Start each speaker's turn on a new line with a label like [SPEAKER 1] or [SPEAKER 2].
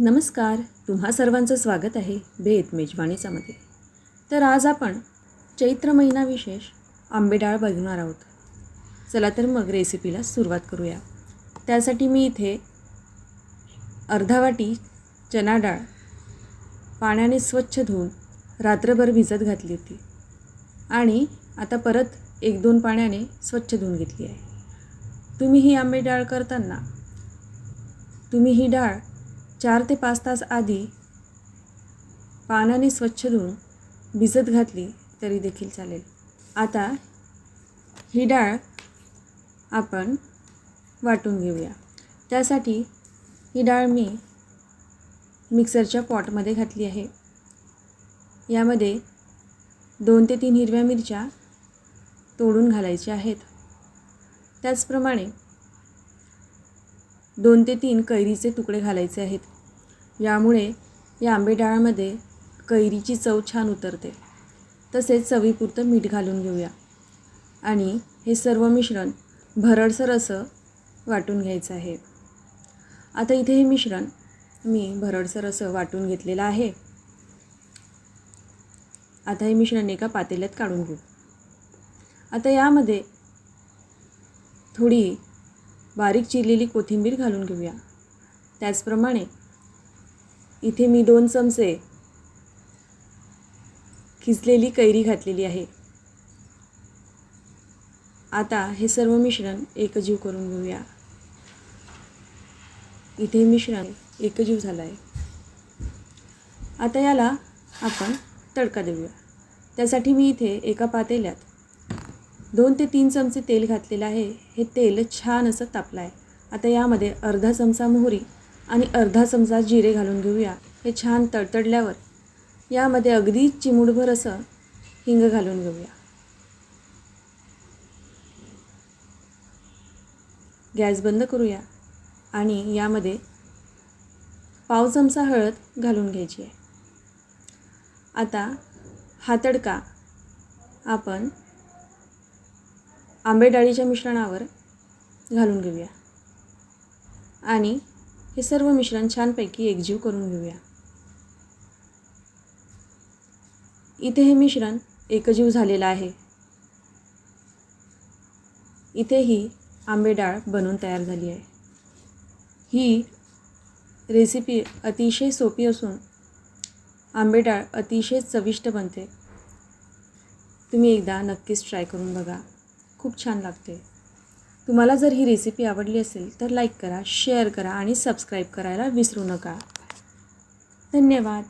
[SPEAKER 1] नमस्कार, तुम्हा सर्वांचं स्वागत आहे बेत मेजवानीचामध्ये। तर आज आपण चैत्र महिना विशेष आंबे डाळ बघणार आहोत। चला तर मग रेसिपीला सुरुवात करूया। त्यासाठी मी इथे अर्धा वाटी चना डाळ पाण्याने स्वच्छ धुवून रात्रभर भिजत घातली होती आणि आता परत 1-2 पाण्याने स्वच्छ धुवून घेतली आहे। तुम्ही ही आंबे डाळ करताना तुम्ही ही डाळ 4 ते 5 तास आधी पाण्याने स्वच्छ धुवून भिजत घातली तरी देखील चालेल। आता ही डाळ आपण वाटून घेऊया। त्यासाठी ही डाळ मी मिक्सरच्या पॉटमध्ये घातली आहे। यामध्ये 2 ते 3 हिरव्या मिरच्या तोडून घालायच्या आहेत। त्याचप्रमाणे 2 ते 3 कैरीचे तुकडे घालायचे आहेत। यामुळे या आंबे डाळमध्ये कैरीची चव छान उतरते। तसेच चवीपुरतं मीठ घालून घेऊया आणि हे सर्व मिश्रण भरडसर असं वाटून घ्यायचं आहे। आता इथे हे मिश्रण मी भरडसर असं वाटून घेतलेलं आहे। आता हे मिश्रण एका पातेल्यात काढून घेऊ। आता यामध्ये थोडी बारीक चिरलेली कोथिंबीर घालून घेऊया। त्याचप्रमाणे इथे मी 2 चमचे खिसलेली कैरी घातलेली आहे। आता हे सर्व मिश्रण एकजीव करून घेऊया। इथे मिश्रण एकजीव झालं आहे। आता याला आपण तडका देऊया। त्यासाठी मी इथे एका पातेल्यात 2 ते 3 चमचे तेल घातलेलं आहे। हे तेल छान असं तापलं आहे। आता यामध्ये अर्धा चमचा मोहरी आणि अर्धा चमचा जिरे घालून घेऊया। हे छान तडतडल्यावर यामध्ये अगदी चिमूटभर असं हिंग घालून घेऊया। गॅस बंद करूया आणि यामध्ये पाव चमचा हळद घालून घ्यायची आहे। आता हा तडका आपण आंबे डाळीच्या मिश्रणावर घालून घेऊया आणि हे सर्व मिश्रण छानपैकी एकजीव करून घेऊया। इथे हे मिश्रण एकजीव झालेलं आहे। इथे ही आंबे डाळ बनवून तयार झाली आहे। ही रेसिपी अतिशय सोपी असून आंबे डाळ अतिशय चविष्ट बनते। तुम्ही एकदा नक्कीच ट्राय करून बघा, खूप छान लागते। तुम्हाला जर ही रेसिपी आवडली असेल तर लाईक करा, शेअर करा आणि सबस्क्राईब करायला विसरू नका। धन्यवाद।